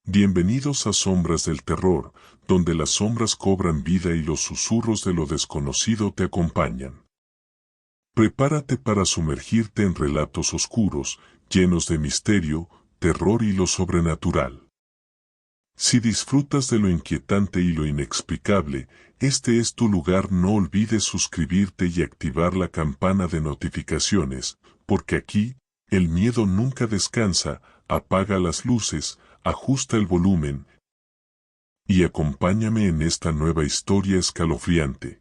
Bienvenidos a Sombras del Terror, donde las sombras cobran vida y los susurros de lo desconocido te acompañan. Prepárate para sumergirte en relatos oscuros, llenos de misterio, terror y lo sobrenatural. Si disfrutas de lo inquietante y lo inexplicable, este es tu lugar. No olvides suscribirte y activar la campana de notificaciones, porque aquí, el miedo nunca descansa. Apaga las luces, ajusta el volumen y acompáñame en esta nueva historia escalofriante.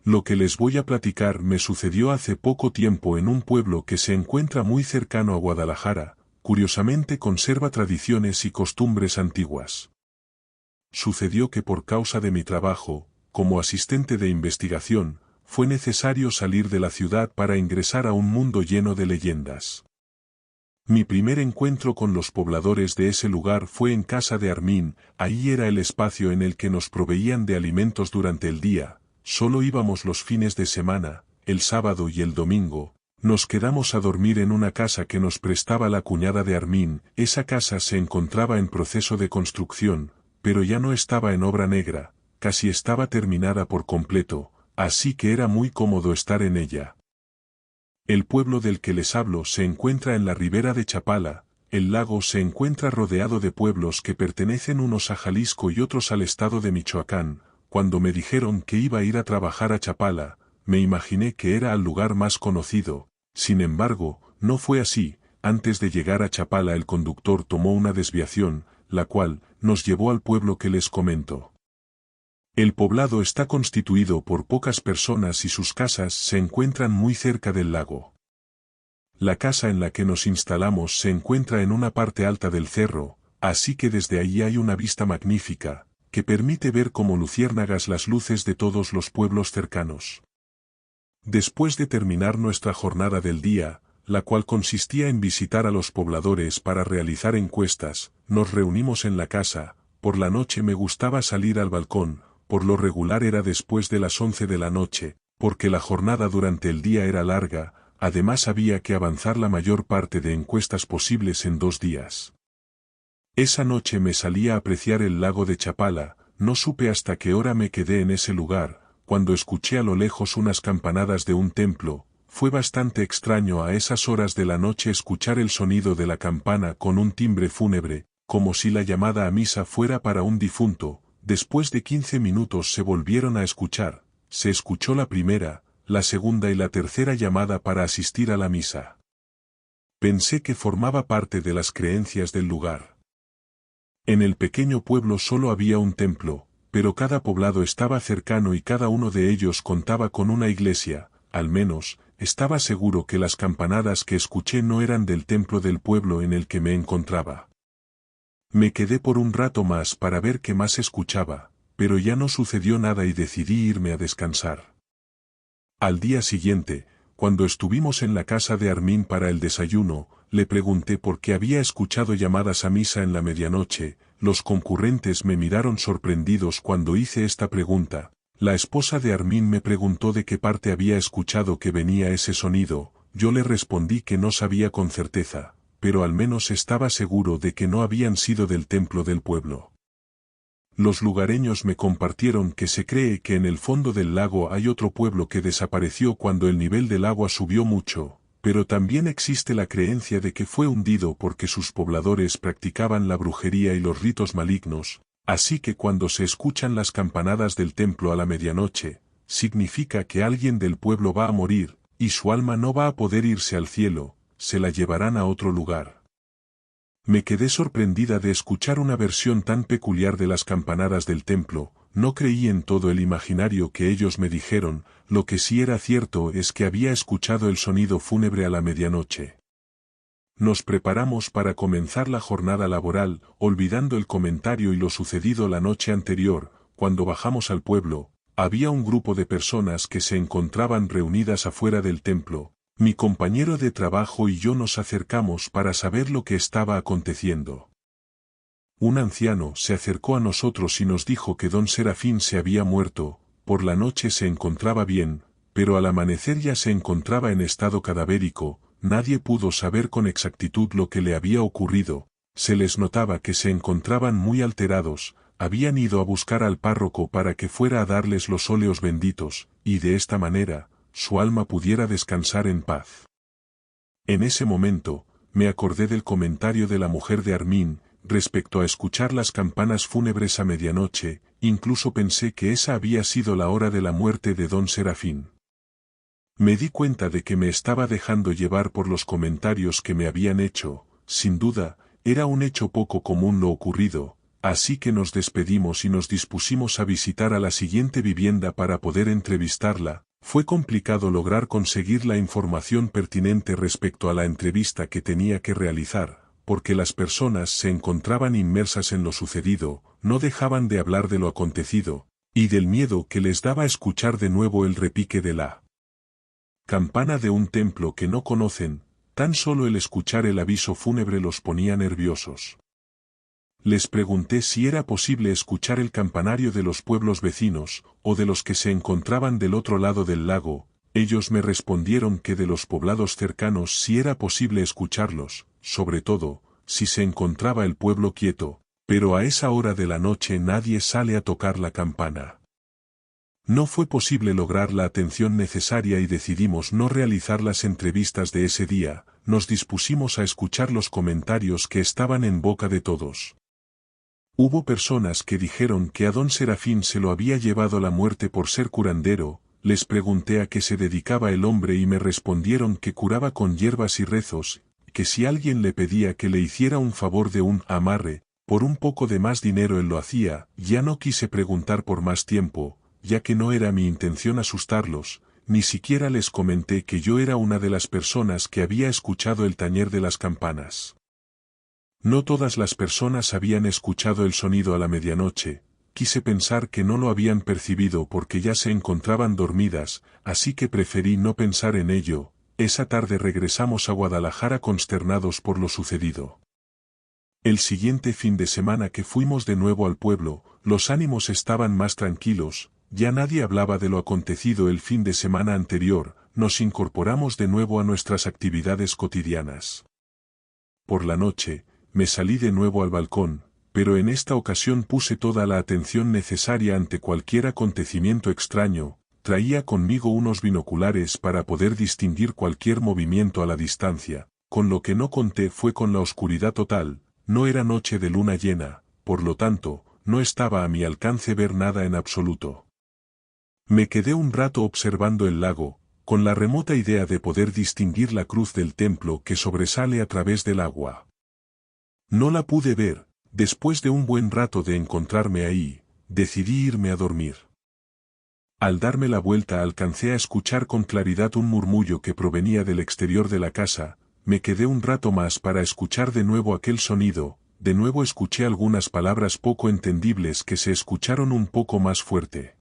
Lo que les voy a platicar me sucedió hace poco tiempo en un pueblo que se encuentra muy cercano a Guadalajara. Curiosamente conserva tradiciones y costumbres antiguas. Sucedió que por causa de mi trabajo, como asistente de investigación, fue necesario salir de la ciudad para ingresar a un mundo lleno de leyendas. Mi primer encuentro con los pobladores de ese lugar fue en casa de Armín. Ahí era el espacio en el que nos proveían de alimentos durante el día. Solo íbamos los fines de semana, el sábado y el domingo. Nos quedamos a dormir en una casa que nos prestaba la cuñada de Armín. Esa casa se encontraba en proceso de construcción, pero ya no estaba en obra negra, casi estaba terminada por completo, así que era muy cómodo estar en ella. El pueblo del que les hablo se encuentra en la ribera de Chapala. El lago se encuentra rodeado de pueblos que pertenecen unos a Jalisco y otros al estado de Michoacán. Cuando me dijeron que iba a ir a trabajar a Chapala, me imaginé que era el lugar más conocido. Sin embargo, no fue así. Antes de llegar a Chapala el conductor tomó una desviación, la cual nos llevó al pueblo que les comento. El poblado está constituido por pocas personas y sus casas se encuentran muy cerca del lago. La casa en la que nos instalamos se encuentra en una parte alta del cerro, así que desde ahí hay una vista magnífica, que permite ver como luciérnagas las luces de todos los pueblos cercanos. Después de terminar nuestra jornada del día, la cual consistía en visitar a los pobladores para realizar encuestas, nos reunimos en la casa. Por la noche me gustaba salir al balcón. Por lo regular era después de las 11 de la noche, porque la jornada durante el día era larga. Además había que avanzar la mayor parte de encuestas posibles en 2 días. Esa noche me salí a apreciar el lago de Chapala. No supe hasta qué hora me quedé en ese lugar. Cuando escuché a lo lejos unas campanadas de un templo, fue bastante extraño a esas horas de la noche escuchar el sonido de la campana con un timbre fúnebre, como si la llamada a misa fuera para un difunto. Después de 15 minutos se volvieron a escuchar. Se escuchó la primera, la segunda y la tercera llamada para asistir a la misa. Pensé que formaba parte de las creencias del lugar. En el pequeño pueblo solo había un templo, pero cada poblado estaba cercano y cada uno de ellos contaba con una iglesia. Al menos, estaba seguro que las campanadas que escuché no eran del templo del pueblo en el que me encontraba. Me quedé por un rato más para ver qué más escuchaba, pero ya no sucedió nada y decidí irme a descansar. Al día siguiente, cuando estuvimos en la casa de Armín para el desayuno, le pregunté por qué había escuchado llamadas a misa en la medianoche. Los concurrentes me miraron sorprendidos cuando hice esta pregunta. La esposa de Armín me preguntó de qué parte había escuchado que venía ese sonido. Yo le respondí que no sabía con certeza, pero al menos estaba seguro de que no habían sido del templo del pueblo. Los lugareños me compartieron que se cree que en el fondo del lago hay otro pueblo que desapareció cuando el nivel del agua subió mucho, pero también existe la creencia de que fue hundido porque sus pobladores practicaban la brujería y los ritos malignos, así que cuando se escuchan las campanadas del templo a la medianoche, significa que alguien del pueblo va a morir, y su alma no va a poder irse al cielo. Se la llevarán a otro lugar. Me quedé sorprendida de escuchar una versión tan peculiar de las campanadas del templo. No creí en todo el imaginario que ellos me dijeron. Lo que sí era cierto es que había escuchado el sonido fúnebre a la medianoche. Nos preparamos para comenzar la jornada laboral, olvidando el comentario y lo sucedido la noche anterior. Cuando bajamos al pueblo, había un grupo de personas que se encontraban reunidas afuera del templo. Mi compañero de trabajo y yo nos acercamos para saber lo que estaba aconteciendo. Un anciano se acercó a nosotros y nos dijo que don Serafín se había muerto. Por la noche se encontraba bien, pero al amanecer ya se encontraba en estado cadavérico. nadie pudo saber con exactitud lo que le había ocurrido, se les notaba que se encontraban muy alterados, habían ido a buscar al párroco para que fuera a darles los óleos benditos, y de esta manera, su alma pudiera descansar en paz. En ese momento, me acordé del comentario de la mujer de Armin, respecto a escuchar las campanas fúnebres a medianoche, incluso pensé que esa había sido la hora de la muerte de don Serafín. Me di cuenta de que me estaba dejando llevar por los comentarios que me habían hecho, sin duda, era un hecho poco común lo ocurrido, así que nos despedimos y nos dispusimos a visitar a la siguiente vivienda para poder entrevistarla. Fue complicado lograr conseguir la información pertinente respecto a la entrevista que tenía que realizar, porque las personas se encontraban inmersas en lo sucedido, no dejaban de hablar de lo acontecido, y del miedo que les daba escuchar de nuevo el repique de la campana de un templo que no conocen, tan solo el escuchar el aviso fúnebre los ponía nerviosos. Les pregunté si era posible escuchar el campanario de los pueblos vecinos, o de los que se encontraban del otro lado del lago. Ellos me respondieron que de los poblados cercanos sí era posible escucharlos, sobre todo, si se encontraba el pueblo quieto, pero a esa hora de la noche nadie sale a tocar la campana. No fue posible lograr la atención necesaria y decidimos no realizar las entrevistas de ese día, nos dispusimos a escuchar los comentarios que estaban en boca de todos. Hubo personas que dijeron que a don Serafín se lo había llevado la muerte por ser curandero, les pregunté a qué se dedicaba el hombre y me respondieron que curaba con hierbas y rezos, que si alguien le pedía que le hiciera un favor de un amarre, por un poco de más dinero él lo hacía. Ya no quise preguntar por más tiempo, ya que no era mi intención asustarlos, ni siquiera les comenté que yo era una de las personas que había escuchado el tañer de las campanas. No todas las personas habían escuchado el sonido a la medianoche, quise pensar que no lo habían percibido porque ya se encontraban dormidas, así que preferí no pensar en ello. Esa tarde regresamos a Guadalajara consternados por lo sucedido. El siguiente fin de semana que fuimos de nuevo al pueblo, los ánimos estaban más tranquilos, ya nadie hablaba de lo acontecido el fin de semana anterior, nos incorporamos de nuevo a nuestras actividades cotidianas. Por la noche, me salí de nuevo al balcón, pero en esta ocasión puse toda la atención necesaria ante cualquier acontecimiento extraño, traía conmigo unos binoculares para poder distinguir cualquier movimiento a la distancia, con lo que no conté fue con la oscuridad total, no era noche de luna llena, por lo tanto, no estaba a mi alcance ver nada en absoluto. Me quedé un rato observando el lago, con la remota idea de poder distinguir la cruz del templo que sobresale a través del agua. No la pude ver, después de un buen rato de encontrarme ahí, decidí irme a dormir. Al darme la vuelta alcancé a escuchar con claridad un murmullo que provenía del exterior de la casa, me quedé un rato más para escuchar de nuevo aquel sonido, de nuevo escuché algunas palabras poco entendibles que se escucharon un poco más fuerte.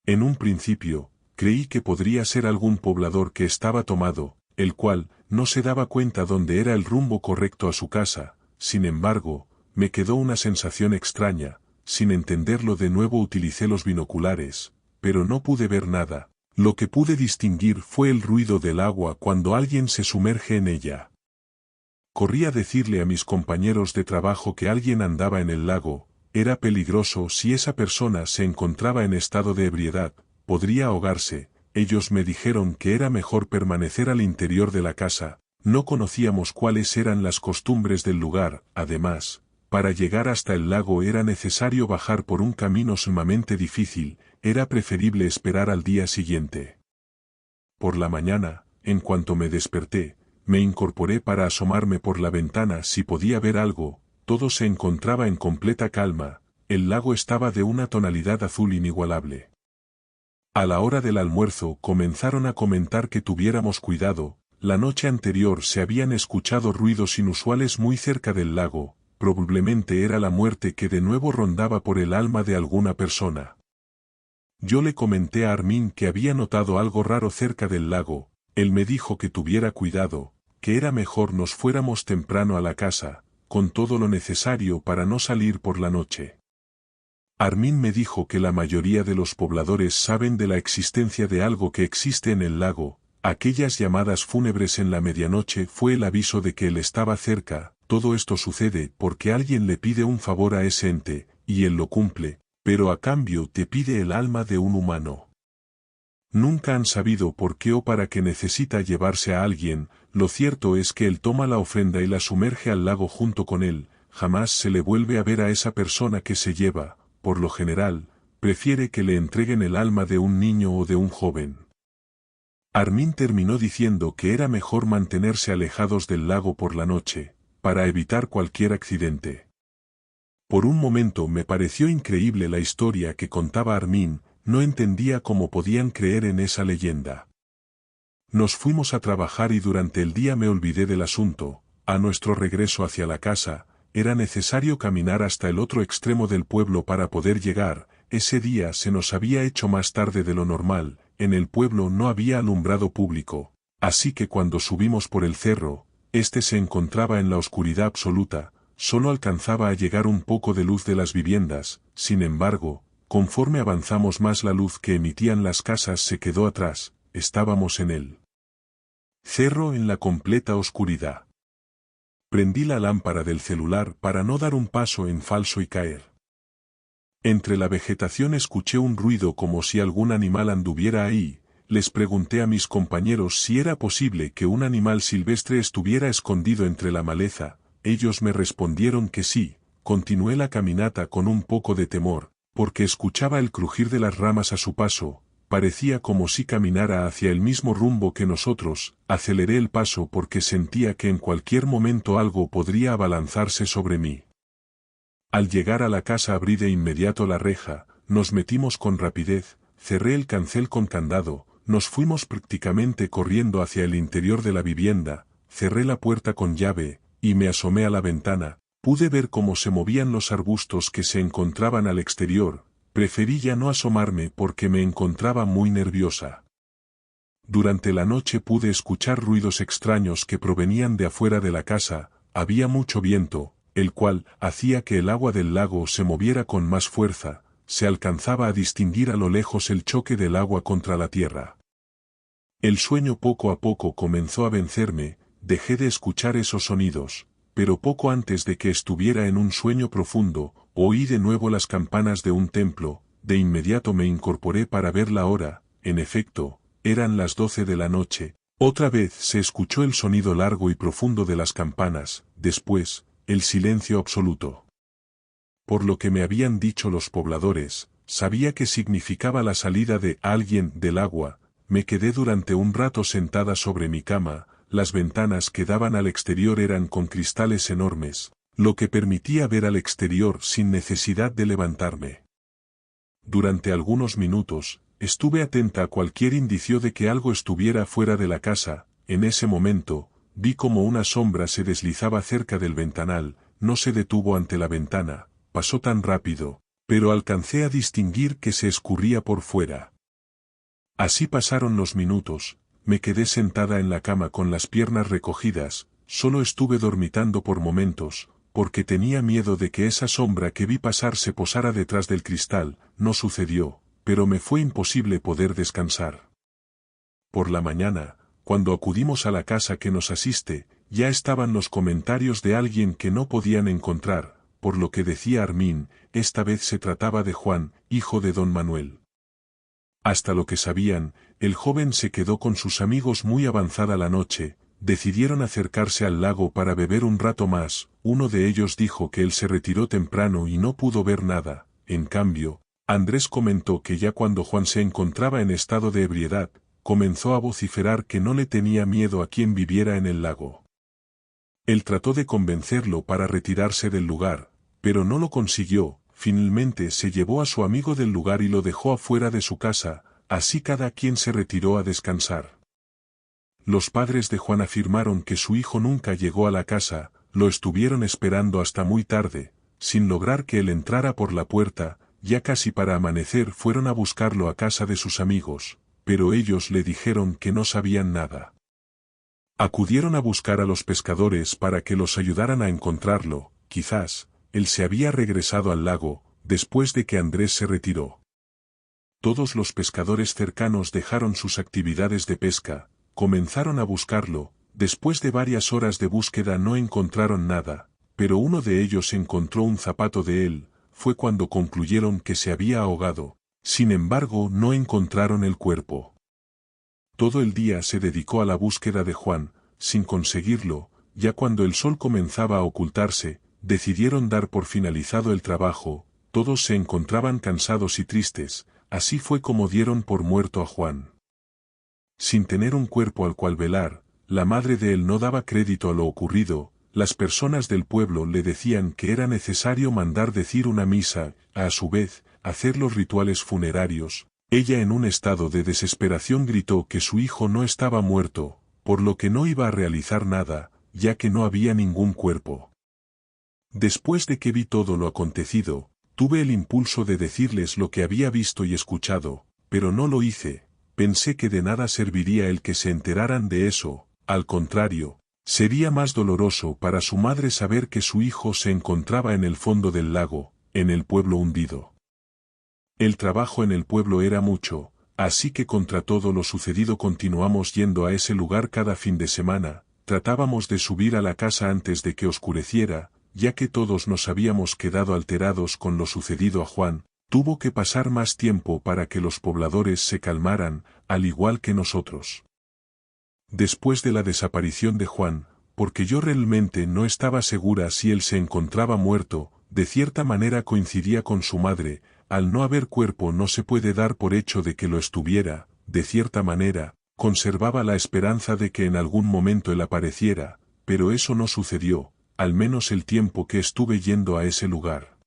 En un principio, creí que podría ser algún poblador que estaba tomado, el cual no se daba cuenta dónde era el rumbo correcto a su casa. Sin embargo, me quedó una sensación extraña, sin entenderlo de nuevo utilicé los binoculares, pero no pude ver nada, lo que pude distinguir fue el ruido del agua cuando alguien se sumerge en ella. Corrí a decirle a mis compañeros de trabajo que alguien andaba en el lago, era peligroso si esa persona se encontraba en estado de ebriedad, podría ahogarse, ellos me dijeron que era mejor permanecer al interior de la casa. No conocíamos cuáles eran las costumbres del lugar, además, para llegar hasta el lago era necesario bajar por un camino sumamente difícil, era preferible esperar al día siguiente. Por la mañana, en cuanto me desperté, me incorporé para asomarme por la ventana si podía ver algo, todo se encontraba en completa calma, el lago estaba de una tonalidad azul inigualable. A la hora del almuerzo comenzaron a comentar que tuviéramos cuidado. La noche anterior se habían escuchado ruidos inusuales muy cerca del lago, probablemente era la muerte que de nuevo rondaba por el alma de alguna persona. Yo le comenté a Armin que había notado algo raro cerca del lago, él me dijo que tuviera cuidado, que era mejor nos fuéramos temprano a la casa, con todo lo necesario para no salir por la noche. Armin me dijo que la mayoría de los pobladores saben de la existencia de algo que existe en el lago, Aquellas llamadas fúnebres en la medianoche fue el aviso de que él estaba cerca. Todo esto sucede porque alguien le pide un favor a ese ente, y él lo cumple, pero a cambio te pide el alma de un humano. Nunca han sabido por qué o para qué necesita llevarse a alguien. Lo cierto es que él toma la ofrenda y la sumerge al lago junto con él. Jamás se le vuelve a ver a esa persona que se lleva. Por lo general, prefiere que le entreguen el alma de un niño o de un joven. Armin terminó diciendo que era mejor mantenerse alejados del lago por la noche, para evitar cualquier accidente. Por un momento me pareció increíble la historia que contaba Armin. No entendía cómo podían creer en esa leyenda. Nos fuimos a trabajar y durante el día me olvidé del asunto. A nuestro regreso hacia la casa, era necesario caminar hasta el otro extremo del pueblo para poder llegar. Ese día se nos había hecho más tarde de lo normal. En el pueblo no había alumbrado público, así que cuando subimos por el cerro, este se encontraba en la oscuridad absoluta. Solo alcanzaba a llegar un poco de luz de las viviendas. Sin embargo, conforme avanzamos más, la luz que emitían las casas se quedó atrás. Estábamos en el cerro en la completa oscuridad. Prendí la lámpara del celular para no dar un paso en falso y caer. Entre la vegetación escuché un ruido como si algún animal anduviera ahí. Les pregunté a mis compañeros si era posible que un animal silvestre estuviera escondido entre la maleza. Ellos me respondieron que sí. Continué la caminata con un poco de temor, porque escuchaba el crujir de las ramas a su paso. Parecía como si caminara hacia el mismo rumbo que nosotros. Aceleré el paso porque sentía que en cualquier momento algo podría abalanzarse sobre mí. Al llegar a la casa abrí de inmediato la reja, nos metimos con rapidez, cerré el cancel con candado, nos fuimos prácticamente corriendo hacia el interior de la vivienda, cerré la puerta con llave, y me asomé a la ventana. Pude ver cómo se movían los arbustos que se encontraban al exterior. Preferí ya no asomarme porque me encontraba muy nerviosa. Durante la noche pude escuchar ruidos extraños que provenían de afuera de la casa. Había mucho viento, el cual hacía que el agua del lago se moviera con más fuerza. Se alcanzaba a distinguir a lo lejos el choque del agua contra la tierra. El sueño poco a poco comenzó a vencerme. Dejé de escuchar esos sonidos. Pero poco antes de que estuviera en un sueño profundo, oí de nuevo las campanas de un templo. De inmediato me incorporé para ver la hora. En efecto, eran las 12 de la noche. Otra vez se escuchó el sonido largo y profundo de las campanas. Después, el silencio absoluto. Por lo que me habían dicho los pobladores, sabía que significaba la salida de alguien del agua. Me quedé durante un rato sentada sobre mi cama. Las ventanas que daban al exterior eran con cristales enormes, lo que permitía ver al exterior sin necesidad de levantarme. Durante algunos minutos, estuve atenta a cualquier indicio de que algo estuviera fuera de la casa. En ese momento, vi como una sombra se deslizaba cerca del ventanal. No se detuvo ante la ventana, pasó tan rápido, pero alcancé a distinguir que se escurría por fuera. Así pasaron los minutos. Me quedé sentada en la cama con las piernas recogidas. Solo estuve dormitando por momentos, porque tenía miedo de que esa sombra que vi pasar se posara detrás del cristal. No sucedió, pero me fue imposible poder descansar. Por la mañana, cuando acudimos a la casa que nos asiste, ya estaban los comentarios de alguien que no podían encontrar. Por lo que decía Armin, esta vez se trataba de Juan, hijo de don Manuel. Hasta lo que sabían, el joven se quedó con sus amigos muy avanzada la noche. Decidieron acercarse al lago para beber un rato más. Uno de ellos dijo que él se retiró temprano y no pudo ver nada. En cambio, Andrés comentó que ya cuando Juan se encontraba en estado de ebriedad, comenzó a vociferar que no le tenía miedo a quien viviera en el lago. Él trató de convencerlo para retirarse del lugar, pero no lo consiguió. Finalmente se llevó a su amigo del lugar y lo dejó afuera de su casa. Así cada quien se retiró a descansar. Los padres de Juan afirmaron que su hijo nunca llegó a la casa. Lo estuvieron esperando hasta muy tarde, sin lograr que él entrara por la puerta. Ya casi para amanecer fueron a buscarlo a casa de sus amigos, pero ellos le dijeron que no sabían nada. Acudieron a buscar a los pescadores para que los ayudaran a encontrarlo. Quizás él se había regresado al lago, después de que Andrés se retiró. Todos los pescadores cercanos dejaron sus actividades de pesca, comenzaron a buscarlo. Después de varias horas de búsqueda no encontraron nada, pero uno de ellos encontró un zapato de él. Fue cuando concluyeron que se había ahogado. Sin embargo, no encontraron el cuerpo. Todo el día se dedicó a la búsqueda de Juan, sin conseguirlo. Ya cuando el sol comenzaba a ocultarse, decidieron dar por finalizado el trabajo. Todos se encontraban cansados y tristes. Así fue como dieron por muerto a Juan. Sin tener un cuerpo al cual velar, la madre de él no daba crédito a lo ocurrido. Las personas del pueblo le decían que era necesario mandar decir una misa, a su vez, hacer los rituales funerarios. Ella, en un estado de desesperación, gritó que su hijo no estaba muerto, por lo que no iba a realizar nada, ya que no había ningún cuerpo. Después de que vi todo lo acontecido, tuve el impulso de decirles lo que había visto y escuchado, pero no lo hice. Pensé que de nada serviría el que se enteraran de eso, al contrario, sería más doloroso para su madre saber que su hijo se encontraba en el fondo del lago, en el pueblo hundido. El trabajo en el pueblo era mucho, así que contra todo lo sucedido continuamos yendo a ese lugar cada fin de semana. Tratábamos de subir a la casa antes de que oscureciera, ya que todos nos habíamos quedado alterados con lo sucedido a Juan. Tuvo que pasar más tiempo para que los pobladores se calmaran, al igual que nosotros. Después de la desaparición de Juan, porque yo realmente no estaba segura si él se encontraba muerto, de cierta manera coincidía con su madre. Al no haber cuerpo no se puede dar por hecho de que lo estuviera. De cierta manera, conservaba la esperanza de que en algún momento él apareciera, pero eso no sucedió, al menos el tiempo que estuve yendo a ese lugar.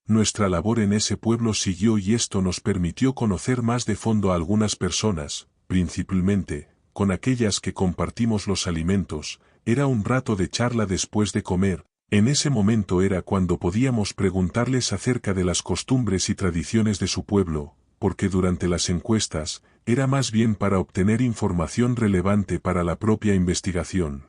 Nuestra labor en ese pueblo siguió y esto nos permitió conocer más de fondo a algunas personas, principalmente, con aquellas que compartimos los alimentos. Era un rato de charla después de comer. En ese momento era cuando podíamos preguntarles acerca de las costumbres y tradiciones de su pueblo, porque durante las encuestas, era más bien para obtener información relevante para la propia investigación.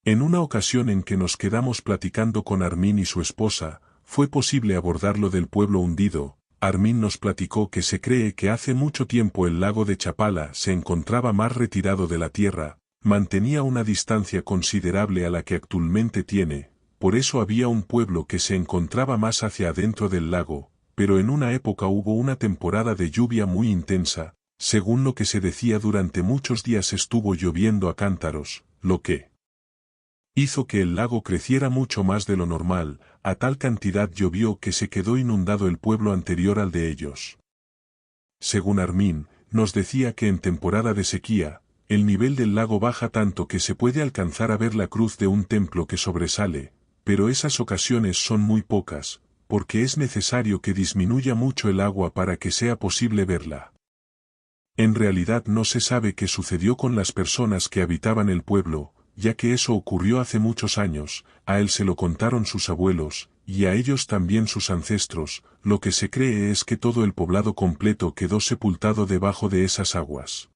En una ocasión en que nos quedamos platicando con Armin y su esposa, fue posible abordar lo del pueblo hundido. Armin nos platicó que se cree que hace mucho tiempo el lago de Chapala se encontraba más retirado de la tierra, mantenía una distancia considerable a la que actualmente tiene, por eso había un pueblo que se encontraba más hacia adentro del lago, pero en una época hubo una temporada de lluvia muy intensa. Según lo que se decía, durante muchos días estuvo lloviendo a cántaros, lo que hizo que el lago creciera mucho más de lo normal. A tal cantidad llovió que se quedó inundado el pueblo anterior al de ellos. Según Armin, nos decía que en temporada de sequía, el nivel del lago baja tanto que se puede alcanzar a ver la cruz de un templo que sobresale, pero esas ocasiones son muy pocas, porque es necesario que disminuya mucho el agua para que sea posible verla. En realidad no se sabe qué sucedió con las personas que habitaban el pueblo, ya que eso ocurrió hace muchos años. A él se lo contaron sus abuelos, y a ellos también sus ancestros. Lo que se cree es que todo el poblado completo quedó sepultado debajo de esas aguas.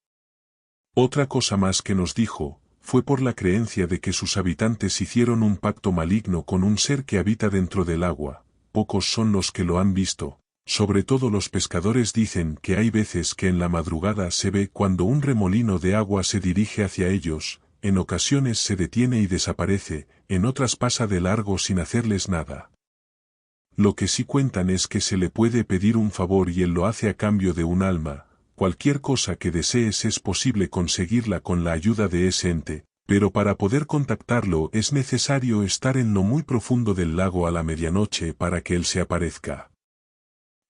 Otra cosa más que nos dijo, fue por la creencia de que sus habitantes hicieron un pacto maligno con un ser que habita dentro del agua. Pocos son los que lo han visto. Sobre todo los pescadores dicen que hay veces que en la madrugada se ve cuando un remolino de agua se dirige hacia ellos. En ocasiones se detiene y desaparece, en otras pasa de largo sin hacerles nada. Lo que sí cuentan es que se le puede pedir un favor y él lo hace a cambio de un alma. Cualquier cosa que desees es posible conseguirla con la ayuda de ese ente, pero para poder contactarlo es necesario estar en lo muy profundo del lago a la medianoche para que él se aparezca.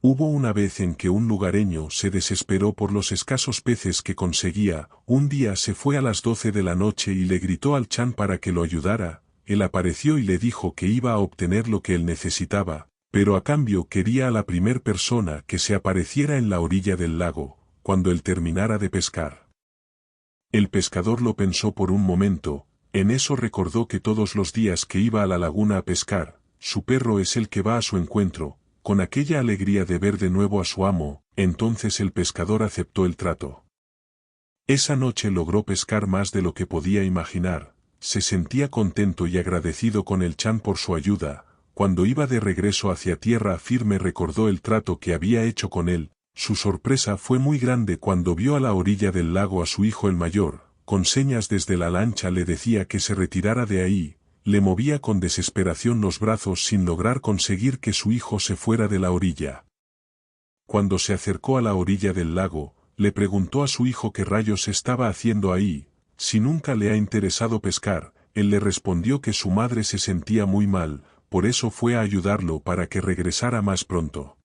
Hubo una vez en que un lugareño se desesperó por los escasos peces que conseguía. Un día se fue a las 12 de la noche y le gritó al Chan para que lo ayudara. Él apareció y le dijo que iba a obtener lo que él necesitaba, pero a cambio quería a la primer persona que se apareciera en la orilla del lago, cuando él terminara de pescar. El pescador lo pensó por un momento. En eso recordó que todos los días que iba a la laguna a pescar, su perro es el que va a su encuentro. Con aquella alegría de ver de nuevo a su amo, entonces el pescador aceptó el trato. Esa noche logró pescar más de lo que podía imaginar. Se sentía contento y agradecido con el Chan por su ayuda. Cuando iba de regreso hacia tierra firme recordó el trato que había hecho con él. Su sorpresa fue muy grande cuando vio a la orilla del lago a su hijo el mayor, con señas desde la lancha le decía que se retirara de ahí, le movía con desesperación los brazos sin lograr conseguir que su hijo se fuera de la orilla. Cuando se acercó a la orilla del lago, le preguntó a su hijo qué rayos estaba haciendo ahí, si nunca le ha interesado pescar. Él le respondió que su madre se sentía muy mal, por eso fue a ayudarlo para que regresara más pronto.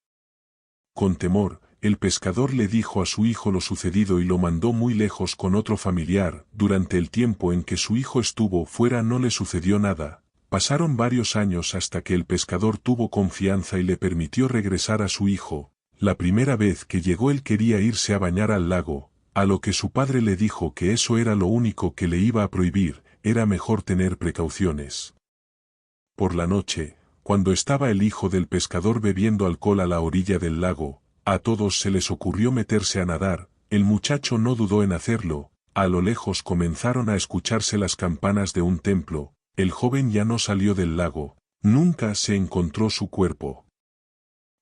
Con temor, el pescador le dijo a su hijo lo sucedido y lo mandó muy lejos con otro familiar. Durante el tiempo en que su hijo estuvo fuera no le sucedió nada. Pasaron varios años hasta que el pescador tuvo confianza y le permitió regresar a su hijo. La primera vez que llegó él quería irse a bañar al lago, a lo que su padre le dijo que eso era lo único que le iba a prohibir, era mejor tener precauciones. Por la noche, cuando estaba el hijo del pescador bebiendo alcohol a la orilla del lago, a todos se les ocurrió meterse a nadar. El muchacho no dudó en hacerlo. A lo lejos comenzaron a escucharse las campanas de un templo. El joven ya no salió del lago, nunca se encontró su cuerpo.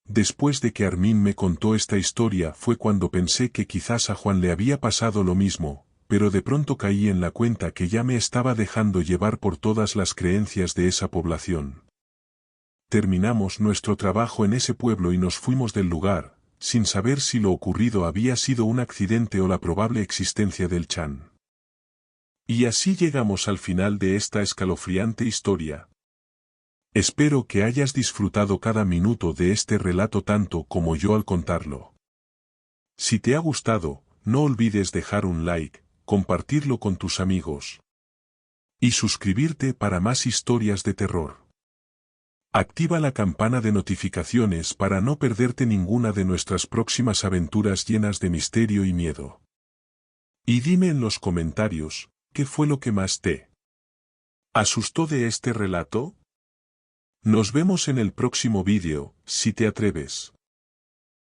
Después de que Armin me contó esta historia fue cuando pensé que quizás a Juan le había pasado lo mismo, pero de pronto caí en la cuenta que ya me estaba dejando llevar por todas las creencias de esa población. Terminamos nuestro trabajo en ese pueblo y nos fuimos del lugar, sin saber si lo ocurrido había sido un accidente o la probable existencia del Chan. Y así llegamos al final de esta escalofriante historia. Espero que hayas disfrutado cada minuto de este relato tanto como yo al contarlo. Si te ha gustado, no olvides dejar un like, compartirlo con tus amigos y suscribirte para más historias de terror. Activa la campana de notificaciones para no perderte ninguna de nuestras próximas aventuras llenas de misterio y miedo. Y dime en los comentarios, ¿qué fue lo que más te asustó de este relato? Nos vemos en el próximo vídeo, si te atreves.